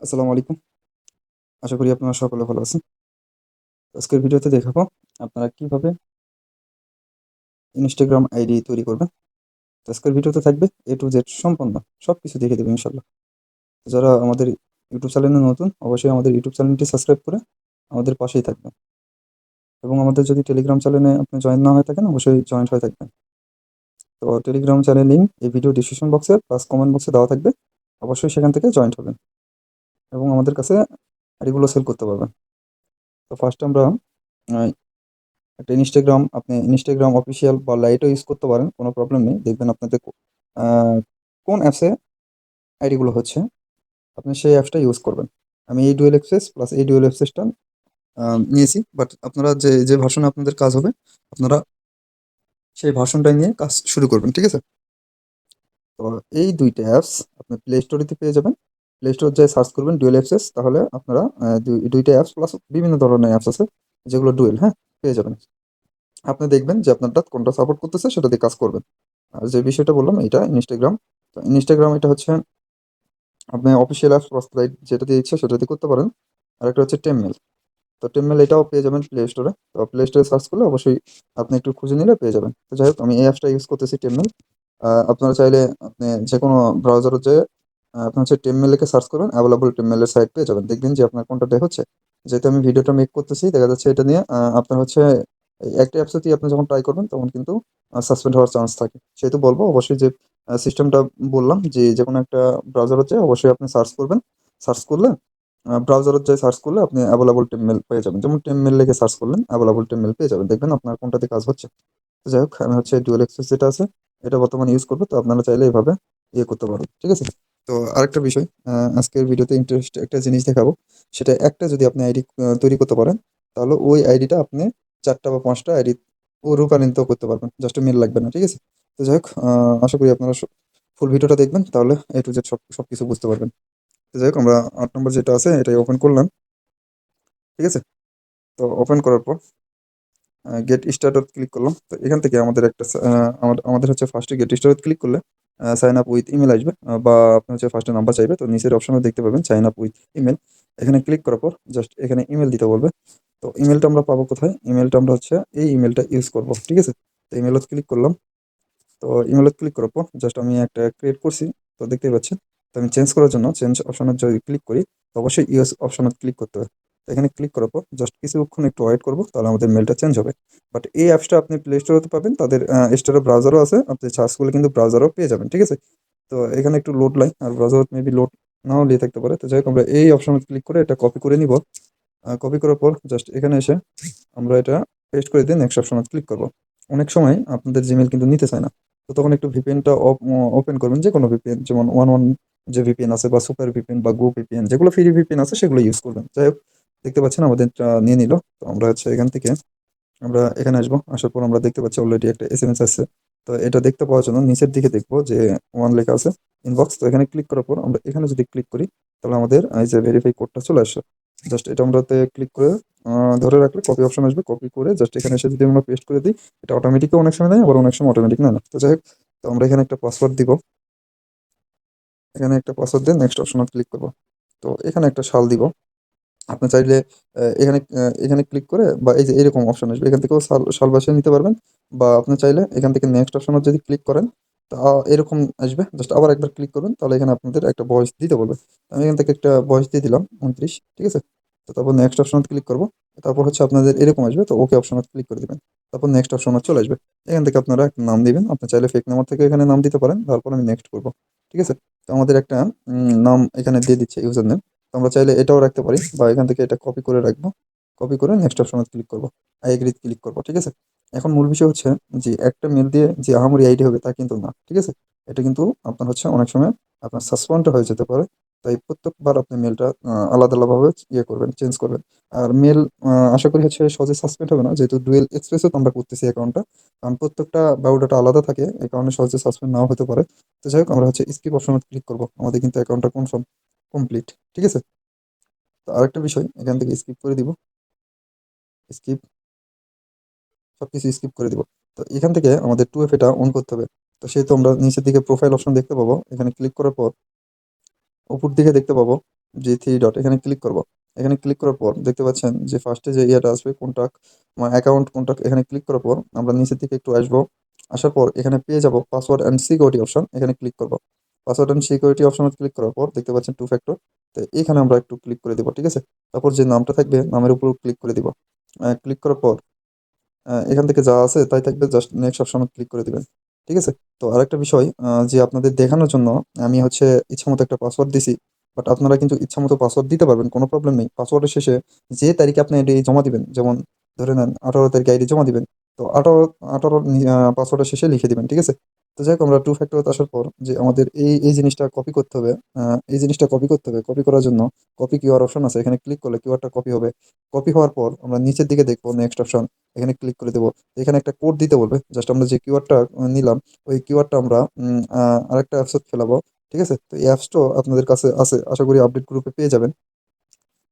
আসসালামু আলাইকুম। আশা করি আপনারা সকলে ভালো আছেন। আজকের ভিডিওতে দেখাবো আপনারা কিভাবে Instagram আইডি তৈরি করবেন। তো আজকের ভিডিওতে থাকবে A to Z সম্পূর্ণ সবকিছু দেখিয়ে দেব ইনশাআল্লাহ। যারা আমাদের YouTube চ্যানেলে নতুন অবশ্যই আমাদের YouTube চ্যানেলটি সাবস্ক্রাইব করে আমাদের পাশেই থাকবেন। এবং আমাদের যদি Telegram চ্যানেলে আপনি জয়েন না হয়ে থাকেন অবশ্যই জয়েন্ট হয়ে থাকবেন। তো Telegram চ্যানেল লিংক এই ভিডিও ডেসক্রিপশন বক্সে প্লাস কমেন্ট বক্সে দেওয়া থাকবে। অবশ্যই সেখান থেকে জয়েন্ট হবেন এবং আমাদের কাছে আইডিগুলো সেল করতে পারবেন। তো ফার্স্ট আমরা আ একটা আপনি Instagram অফিসিয়াল বা লাইটও ইউজ করতে পারেন। কোনো প্রবলেম নেই। দেখবেন আপনাদের আ কোন অ্যাপসে আইডি গুলো হচ্ছে, আপনি সেই অ্যাপসটা ইউজ করবেন। আমি এই ডুয়াল অ্যাক্সেস প্লাস এই ডুয়াল অ্যাক্সেসটা নিয়েছি। বাট আপনারা যে ভার্সনে আপনাদের কাজ হবে, আপনারা সেই ভার্সনটাই নিয়ে কাজ শুরু করবেন। ঠিক আছে? তো এই ২ টা অ্যাপস আপনি প্লে স্টোরেতে পেয়ে যাবেন। প্লে স্টোর যেয়ে সার্চ করবেন ডুয়াল অ্যাক্সেস, তাহলে আপনারা ২ টা অ্যাপস প্লাস বিভিন্ন ধরনের অ্যাপস আছে যেগুলো ডুয়াল, হ্যাঁ? পেয়ে যাবেন। আপনি দেখবেন যে আপনারটা কোনটা সাপোর্ট করতেছে সেটা দিয়ে কাজ করবেন। আর যে বিষয়টা বললাম এটা Instagram। তো Instagram এটা হচ্ছে আপনি অফিসিয়াল অ্যাপস প্রস্তাইড যেটা দিয়ে ইচ্ছা সেটা দিয়ে করতে পারেন। আরেকটা হচ্ছে টেমমেল। তো টেমমেল এটাও পেয়ে যাবেন প্লে স্টোরে। তো প্লে স্টোরে সার্চ করলে অবশ্যই আপনি একটু খুঁজে নিলে পেয়ে যাবেন। তো যাই হোক আমি এই অ্যাপসটা ইউজ করতেছি টেমমেল। আপনারা চাইলে আপনি যেকোনো ব্রাউজারে যেয়ে আপনি হচ্ছে টেমমেল লিখে সার্চ করবেন, অ্যাভেলেবল টেমমেলের সাইট পেয়ে যাবেন। দেখবেন যে আপনার কোনটা দিয়ে হচ্ছে। যেহেতু আমি ভিডিওটা মেক করতেছি দেখা যাচ্ছে এটা নিয়ে আপনার হচ্ছে এই একটা অ্যাপসেতেই আপনি যখন ট্রাই করবেন তখন কিন্তু সাসপেন্ড হওয়ার চান্স থাকে। সেহেতু বলব অবশ্যই যে সিস্টেমটা বললাম যে যেকোনো একটা ব্রাউজারে যেয়ে অবশ্যই আপনি সার্চ করবেন। সার্চ করলে ব্রাউজারে যেয়ে সার্চ করলে আপনি অ্যাভেলেবল টেমমেল পেয়ে যাবেন। যেমন টেমমেল লিখে সার্চ করলেন, অ্যাভেলেবল টেমমেল পেয়ে যাবেন। দেখবেন আপনার কোনটাতে কাজ হচ্ছে। তো যাই হোক আমি হচ্ছে ডুয়াল অ্যাক্সেস যেটা আছে এটা বর্তমানে ইউজ করব। তো আপনারা চাইলে এভাবে করতে পারেন। ঠিক আছে? তো আরেকটা বিষয় আজকের ভিডিওতে ইন্টারেস্ট একটা জিনিস দেখাবো। সেটা একটা যদি আপনি আইডি তৈরি করতে পারেন, তাহলে ওই আইডিটা আপনি ৪ টা বা ৫ টা আইডি রূপান্তরিত করতে পারবেন। জাস্ট মেইল লাগবে না। ঠিক আছে? তো যাই হোক আশা করি আপনারা ফুল ভিডিওটা দেখবেন তাহলে A to Z সবকিছু বুঝতে পারবেন। তো যাই হোক আমরা ৮ নম্বর যেটা আছে এটাই ওপেন করলাম। ঠিক আছে? তো ওপেন করার পর গেট স্টার্টেড ক্লিক করলাম। তো এখান থেকে আমাদের একটা আমাদের হচ্ছে ফার্স্টে গেট স্টার্টেড ক্লিক করলে সাইন আপ উইথ ইমেইল আসবে বা আপনার হচ্ছে ফার্স্টে নাম্বার চাইবে। তো নিচের অপশনে দেখতে পাবেন সাইন আপ উইথ ইমেইল। এখানে ক্লিক করার পর জাস্ট এখানে ইমেইল দিতে বলবে। তো ইমেইলটা আমরা পাবো কোথায়? ইমেইলটা আমরা হচ্ছে এই ইমেইলটা ইউজ করব। ঠিক আছে? তো ইমেইলে ক্লিক করলাম। তো ইমেইলে ক্লিক করার পর জাস্ট আমি একটা ক্রিয়েট করছি। তো দেখতেই পাচ্ছেন। তো আমি চেঞ্জ করার জন্য চেঞ্জ অপশনে যদি ক্লিক করি তো অবশ্যই ইউএস অপশনে ক্লিক করতে হবে। তো এখানে ক্লিক করার পর জাস্ট কিছুক্ষণ একটু ওয়েট করব তাহলে আমাদের মেইলটা চেঞ্জ হবে। বাট এই অ্যাপসটা আপনি প্লে স্টোরেতে পাবেন। তাদের স্টোরে ব্রাউজারও আছে। আপনি সার্চ করলে কিন্তু ব্রাউজারও পেয়ে যাবেন। ঠিক আছে? তো এখানে একটু লোড লায় আর ব্রাউজার মেবি লোড নাও নিয়ে থাকতে পারে। তো যাই হোক আমরা এই অপশনে ক্লিক করে এটা কপি করে নিব। কপি করার পর জাস্ট এখানে এসে আমরা এটা পেস্ট করে দিয়ে নেক্সট অপশনে ক্লিক করব। অনেক সময় আপনাদের Gmail কিন্তু নিতে চায় না। তো তখন একটু ভিপিএনটা ওপেন করবেন যেকোনো ভিপিএন যেমন 11 যে ভিপিএন আছে বা সুপার ভিপিএন বা গো ভিপিএন যেগুলো ফ্রি ভিপিএন আছে সেগুলো ইউজ করবেন। যাই হোক দেখতে পাচ্ছেন আমাদেরটা নিয়ে নিল। তো আমরা হচ্ছে এখান থেকে আমরা এখানে আসবো। আসার পর আমরা দেখতে পাচ্ছি অলরেডি একটা এসএমএস আসছে। তো এটা দেখতে পাওয়ার জন্য নিচের দিকে দেখবো যে 1 লেখা আছে ইনবক্স। তো এখানে ক্লিক করার পর আমরা এখানে যদি ক্লিক করি তাহলে আমাদের এই যে ভেরিফাই কোডটা চলে আসছে। জাস্ট এটা আমরাতে ক্লিক করে ধরে রাখলে কপি অপশন আসবে। কপি করে জাস্ট এখানে এসে যদি আমরা পেস্ট করে দিই এটা অটোমেটিকও অনেক সময় নেয় আবার অনেক সময় অটোমেটিক নেয় না। তো যাই হোক তো আমরা এখানে একটা পাসওয়ার্ড দিব। এখানে একটা পাসওয়ার্ড দিয়ে নেক্সট অপশনে ক্লিক করব। তো এখানে একটা সাল দিব। আপনি চাইলে এখানে ক্লিক করে বা এই যে এরকম অপশন আসবে এখান থেকেও সাল বাছিয়ে নিতে পারবেন বা আপনি চাইলে এখান থেকে নেক্সট অপশনে যদি ক্লিক করেন তা এরকম আসবে। জাস্ট আবার একবার ক্লিক করবেন তাহলে এখানে আপনাদের একটা ভয়েস দিতে বলবে। আমি এখান থেকে একটা ভয়েস দিয়ে দিলাম ২৯। ঠিক আছে? তো তারপর নেক্সট অপশনে ক্লিক করব। তারপর হচ্ছে আপনাদের এরকম আসবে তো ওকে অপশনে ক্লিক করে দিবেন। তারপর নেক্সট অপশনে চলে আসবে। এখান থেকে আপনারা একটা নাম দিবেন। আপনি চাইলে ফেক নাম্বার থেকে এখানে নাম দিতে পারেন। তারপর আমি নেক্সট করব। ঠিক আছে? তো আমাদের একটা নাম এখানে দিয়ে দিচ্ছে ইউজার নেম। তো আমরা চাইলে এটাও রাখতে পারি বা এখান থেকে এটা কপি করে রাখবো। কপি করে নেক্সট অপশনে ক্লিক করব। আই এগ্রি ক্লিক করব। ঠিক আছে? এখন মূল বিষয় হচ্ছে যে একটা মেইল দিয়ে যে আহামরি আইডি হবে তা কিন্তু না। ঠিক আছে? এটা কিন্তু আপনার হচ্ছে অনেক সময় আপনার সাসপেন্ড হয়ে যেতে পারে। তাই প্রত্যেকবার আপনি মেইলটা আলাদা ভাবে করবেন, চেঞ্জ করবেন। আর মেইল আশা করি হচ্ছে সহজে সাসপেন্ড হবে না। যেহেতু ডুয়েল এক্সপ্রেসে তো আমরা করতেছি অ্যাকাউন্টটা। কারণ প্রত্যেকটা বায়োডাটা আলাদা থাকে। এই কারণে সহজে সাসপেন্ড নাও হতে পারে। তো যাই হোক আমরা হচ্ছে স্কিপ অপশনে ক্লিক করব। আমাদের কিন্তু অ্যাকাউন্টটা কনফার্ম কমপ্লিট। ঠিক আছে? তো আরেকটা বিষয় এখান থেকে স্কিপ করে দিব। স্কিপ সবকিছু স্কিপ করে দিব। তো এখান থেকে আমাদের 2FA টা অন করতে হবে। তো সেহেতু আমরা নিচের দিকে প্রোফাইল অপশন দেখতে পাবো। এখানে ক্লিক করার পর উপর দিকে দেখতে পাবো যে থ্রি ডট এখানে ক্লিক করব। এখানে ক্লিক করার পর দেখতে পাচ্ছেন যে ফার্স্টে যে ইয়েটা আসবে কন্টাক্ট আমার অ্যাকাউন্ট কন্টাক্ট, এখানে ক্লিক করার পর আমরা নিচের দিকে একটু আসবো। আসার পর এখানে পেয়ে যাব পাসওয়ার্ড অ্যান্ড সিকিউরিটি অপশন, এখানে ক্লিক করব। পাসওয়ার্ড অ্যান্ড সিকিউরিটি অপশনে ক্লিক করার পর দেখতে পাচ্ছেন টু ফ্যাক্টর, তো এখানে আমরা একটু ক্লিক করে দেবো, ঠিক আছে। তারপর যে নামটা থাকবে নামের উপর ক্লিক করে দিব। ক্লিক করার পর এখান থেকে যা আছে তাই থাকবে, জাস্ট নেক্সট অপশনে ক্লিক করে দিবেন, ঠিক আছে। তো আরেকটা বিষয়, যে আপনাদের দেখানোর জন্য আমি হচ্ছে ইচ্ছামতো একটা পাসওয়ার্ড দিছি, বাট আপনারা কিন্তু ইচ্ছামতো পাসওয়ার্ড দিতে পারবেন, কোনো প্রবলেম নেই। পাসওয়ার্ডের শেষে যে তারিখে আপনি এটি জমা দিবেন, যেমন ধরে নেন 18 তারিখে আইডি জমা দিবেন, তো 18 পাসওয়ার্ডের শেষে লিখে দিবেন, ঠিক আছে। তো যাই হোক, আমরা টু ফ্যাক্টর আসার পর যে আমাদের এই জিনিসটা কপি করতে হবে, এই জিনিসটা কপি করতে হবে। কপি করার জন্য কপি কিউআর অপশন আছে, এখানে ক্লিক করলে কিউআরটা কপি হবে। কপি হওয়ার পর আমরা নিচের দিকে দেখবো নেক্সট অপশন, এখানে ক্লিক করে দেবো। তো এখানে একটা কোড দিতে বলবে, জাস্ট আমরা যে কিওয়ার্ডটা নিলাম ওই কিওয়ার্ডটা আমরা আরেকটা অ্যাপসে ফেলাবো, ঠিক আছে। তো এই অ্যাপসটাও আপনাদের কাছে আছে, আশা করি আপডেট গ্রুপে পেয়ে যাবেন।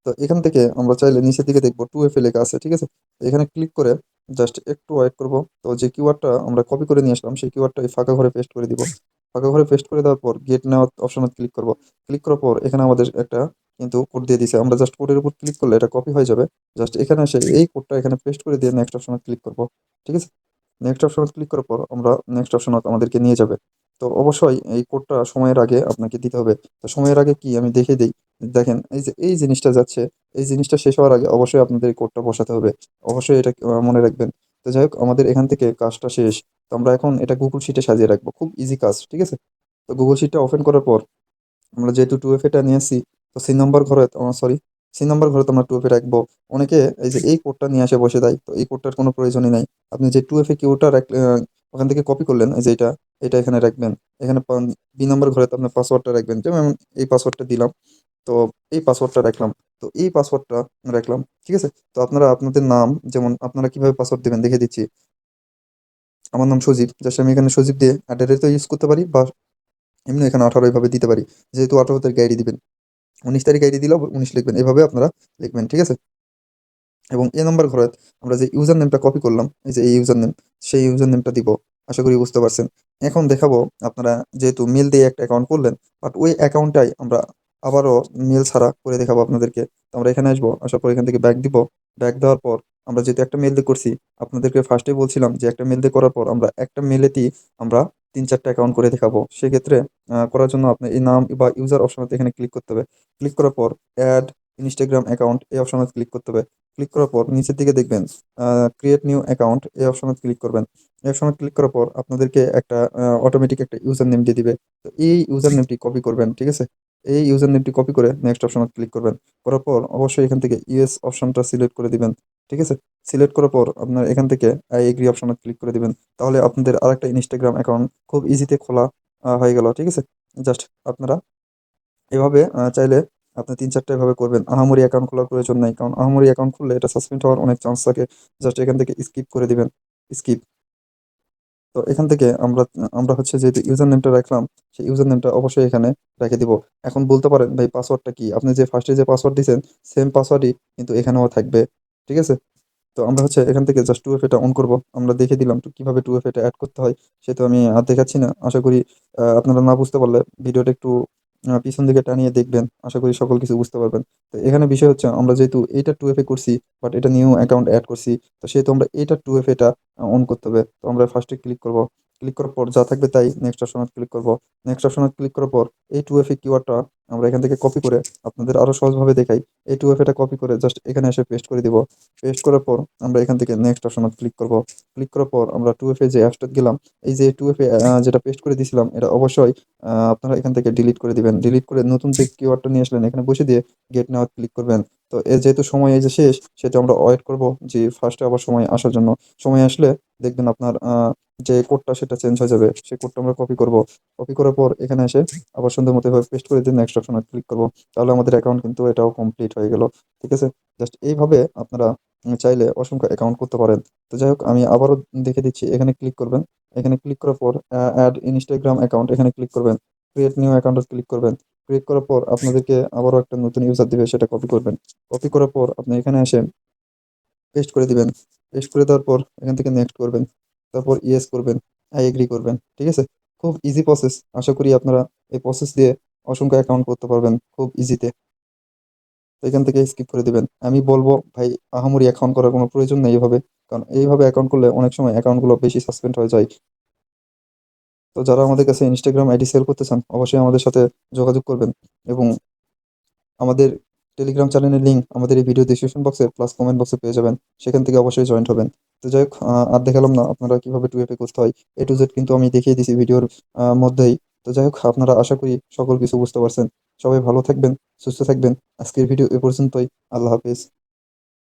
তো এখান থেকে আমরা চাইলে নিচের দিকে দেখবো 2FA লেখা আছে, ঠিক আছে। তো এখানে ক্লিক করে জাস্ট একটু ওয়েট করব। তো যে কিওয়ার্ডটা আমরা কপি করে নিয়ে আসলাম সেই কিওয়ার্ডটা এই ফাঁকা ঘরে পেস্ট করে দিব। ফাঁকা ঘরে পেস্ট করে দেওয়ার পর গেট নেওয়ার অপশনে ক্লিক করব। ক্লিক করার পর এখানে আমাদের একটা কিন্তু কোড দিয়ে দিছে, আমরা জাস্ট কোডের উপর ক্লিক করলে এটা কপি হয়ে যাবে। জাস্ট এখানে এসে এই কোডটা এখানে পেস্ট করে দিয়ে নেক্সট অপশনে ক্লিক করব, ঠিক আছে। নেক্সট অপশনে ক্লিক করার পর আমরা নেক্সট অপশনে আমাদেরকে নিয়ে যাবে। তো অবশ্যই এই কোডটা সময়ের আগে আপনাকে দিতে হবে। তো সময়ের আগে কি আমি দেখে দিই। দেখেন এই যে এই জিনিসটা যাচ্ছে, এই জিনিসটা শেষ হওয়ার আগে অবশ্যই আপনাদের এই কোডটা বসাতে হবে। অবশ্যই এটা মনে রাখবেন। তো যাই হোক, আমাদের এখান থেকে কাজটা শেষ। তো আমরা এখন এটা গুগল শিটে সাজিয়ে রাখবো, খুব ইজি কাজ, ঠিক আছে। তো গুগল শিটটা ওপেন করার পর আমরা যেহেতু 2FA টা নিয়ে আসছি, তো সি নাম্বার ঘরে, সরি, সি নাম্বার ঘরে তো আমরা 2FA রাখবো। অনেকে এই যে এই কোডটা নিয়ে আসে বসে দেয়, তো এই কোডটার কোনো প্রয়োজনই নাই। আপনি যে 2FA কিউটা ওখান থেকে কপি করলেন, এই যে এটা এটা এখানে রাখবেন। এখানে বি নাম্বার ঘরে তো আপনার পাসওয়ার্ডটা রাখবেন, যেমন আমি এই পাসওয়ার্ডটা দিলাম। তো এই পাসওয়ার্ডটা রাখলাম। তো এই পাসওয়ার্ডটা রাখলাম, ঠিক আছে। তো আপনারা আপনাদের নাম, যেমন আপনারা কিভাবে পাসওয়ার্ড দিবেন দেখে দিচ্ছি। আমার নাম সজীব, জাস্ট আমি এখানে সজীব দিয়ে অ্যাড্রেস তো ইউজ করতে পারি, বা এমনি এখানে 18 এইভাবে দিতে পারি। যেহেতু 18 তারিখ আইডি দিবেন, 19 তারিখ আইডি দিলেও 19 লিখবেন, এভাবে আপনারা লিখবেন, ঠিক আছে। এবং এ নাম্বার ঘরে আমরা যে ইউজার নেমটা কপি করলাম, এই যে এই ইউজার নেম, সেই ইউজার নেমটা দিব। আশা করি বুঝতে পারছেন। এখন দেখাবো আপনারা যেহেতু মেল দিয়ে একটা অ্যাকাউন্ট করলেন, বাট ওই অ্যাকাউন্টটাই আমরা আবারও মেল ছাড়া করে দেখাবো আপনাদেরকে। তো আমরা এখানে আসবো, আসার পর এখান থেকে ব্যাক দিব। ব্যাক দেওয়ার পর আমরা যেহেতু একটা মেল দিয়ে করছি, আপনাদেরকে ফার্স্টেই বলছিলাম যে একটা মেল দিয়ে করার পর আমরা একটা মেলেতেই আমরা 3-4টা অ্যাকাউন্ট করে দেখাবো। সেক্ষেত্রে করার জন্য আপনি এই নাম বা ইউজার অপশনতে এখানে ক্লিক করতে হবে। ক্লিক করার পর অ্যাড ইনস্টাগ্রাম অ্যাকাউন্ট এই অপশনে ক্লিক করতে হবে। ক্লিক করার পর নিচের দিকে দেখবেন ক্রিয়েট নিউ অ্যাকাউন্ট এই অপশনে ক্লিক করবেন। এই অপশনে ক্লিক করার পর আপনাদেরকে একটা অটোমেটিক একটা ইউজার নেম দিয়ে দিবে। তো এই ইউজার নেমটি কপি করবেন, ঠিক আছে। এই ইউজার নেমটি কপি করে নেক্সট অপশনে ক্লিক করবেন। করার পর অবশ্যই এখান থেকে ইউএস অপশনটা সিলেক্ট করে দিবেন, ঠিক আছে। সিলেক্ট করার পর আপনার এখান থেকে আই এগ্রি অপশনে ক্লিক করে দিবেন। তাহলে আপনাদের আরেকটা ইনস্টাগ্রাম অ্যাকাউন্ট খুব ইজিতে খোলা হয়ে গেল, ঠিক আছে। জাস্ট আপনারা এভাবে চাইলে আপনি ৩-৪ টা এভাবে করবেন। আহামরি অ্যাকাউন্ট খোলার প্রয়োজন নাই। কারণ আহামরি অ্যাকাউন্ট খুললে এটা সাসপেন্ড হওয়ার অনেক চান্স থাকে। জাস্ট এখান থেকে স্কিপ করে দিবেন। স্কিপ। তো এখান থেকে আমরা আমরা হচ্ছে যেহেতু ইউজার নেমটা রাখলাম, সেই ইউজার নেমটা অবশ্যই এখানে রেখে দিব। এখন বলতে পারেন, "ভাই পাসওয়ার্ডটা কি?" আপনি যে ফার্স্টে যে পাসওয়ার্ড দিছেন, সেম পাসওয়ার্ডই কিন্তু এখানেও থাকবে। ঠিক আছে? তো আমরা হচ্ছে এখান থেকে জাস্ট 2FA টা অন করব। আমরা দেখে দিলাম তো কিভাবে 2FA টা এড করতে হয়। সে তো আমি আর দেখাচ্ছি না। আশা করি আপনারা না বুঝতে পারলে ভিডিওটা একটু পিছন দিকে টানিয়ে দেখবেন। আশা করি সকল কিছু বুঝতে পারবেন। তো এখানে বিষয় হচ্ছে আমরা যেহেতু এইটা 2FA করছি, বাট এটা নিউ অ্যাকাউন্ট এড করছি। তো সেহেতু আমরা এইটা 2FA টা অন করতে হবে। তো আমরা ফার্স্টে ক্লিক করব। ক্লিক করার পর যা থাকবে তাই নেক্সট অপশনে ক্লিক করব। নেক্সট অপশনে ক্লিক করার পর এই 2FA কিওয়ার্ডটা আমরা এখান থেকে কপি করে আপনাদের আরো সহজভাবে দেখাই। এই 2FA টা কপি করে জাস্ট এখানে এসে পেস্ট করে দিব। পেস্ট করার পর আমরা এখান থেকে নেক্সট অপশনে ক্লিক করব। ক্লিক করার পর আমরা 2FA যে অ্যাপসটা গেলাম, এই যে 2FA যেটা পেস্ট করে দিয়েছিলাম এটা অবশ্যই আপনারা এখান থেকে ডিলিট করে দিবেন। ডিলিট করে নতুন যে কিওয়ার্ডটা নিয়ে আসলেন এখানে বসিয়ে দিয়ে গেট নাও ক্লিক করবেন। তো এর যেহেতু সময় এই যে শেষ, সেহেতু আমরা ওয়েট করব যে ফার্স্টে আবার সময় আসার জন্য। সময় আসলে দেখবেন আপনার যে কোডটা সেটা চেঞ্জ হয়ে যাবে। সেই কোডটা আমরা কপি করব। কপি করার পর এখানে এসে আবার সুন্দর মতো এভাবে পেস্ট করে দিয়ে নেক্সট অপশনে ক্লিক করব। তাহলে আমাদের অ্যাকাউন্ট কিন্তু এটাও কমপ্লিট হয়ে গেল। ঠিক আছে? জাস্ট এইভাবে আপনারা চাইলে অসংখ্য অ্যাকাউন্ট করতে পারেন। তো যাই হোক, আমি আবারও দেখে দিচ্ছি। এখানে ক্লিক করবেন। এখানে ক্লিক করার পর অ্যাড ইনস্টাগ্রাম অ্যাকাউন্ট এখানে ক্লিক করবেন। ক্রিয়েট নিউ অ্যাকাউন্টে ক্লিক করবেন। ক্রিয়েট করার পর আপনাদেরকে আবারও একটা নতুন ইউজার দিবে, সেটা কপি করবেন। কপি করার পর আপনি এখানে এসে পেস্ট করে দিবেন। পেস্ট করে দেওয়ার পর এখান থেকে নেক্সট করবেন। তারপর ইয়েস করবেন, আই এগ্রি করবেন। ঠিক আছে? খুব ইজি প্রসেস। আশা করি আপনারা এই প্রসেস দিয়ে অসংখ্য অ্যাকাউন্ট করতে পারবেন খুব ইজিতে। তো এখান থেকে স্কিপ করে দিবেন। আমি বলবো ভাই আহামরি অ্যাকাউন্ট করার কোনো প্রয়োজন নেই এইভাবে। কারণ এইভাবে অ্যাকাউন্ট করলে অনেক সময় অ্যাকাউন্টগুলো বেশি সাসপেন্ড হয়ে যায়। তো যারা আমাদের কাছে ইনস্টাগ্রাম আইডি সেল করতে চান অবশ্যই আমাদের সাথে যোগাযোগ করবেন এবং আমাদের টেলিগ্রাম চ্যানেলের লিঙ্ক আমাদের এই ভিডিও ডেসক্রিপশন বক্সে প্লাস কমেন্ট বক্সে পেয়ে যাবেন। সেখান থেকে অবশ্যই জয়েন্ট হবেন। তো যাই হোক, আর দেখালাম না আপনারা কিভাবে 2FA করতে হয়। A to Z কিন্তু আমি দেখিয়ে দিছি ভিডিওর মধ্যেই। তো যাই হোক, আপনারা আশা করি সকল কিছু বুঝতে পারছেন। সবাই ভালো থাকবেন, সুস্থ থাকবেন। আজকের ভিডিও এ পর্যন্তই। আল্লাহ হাফেজ।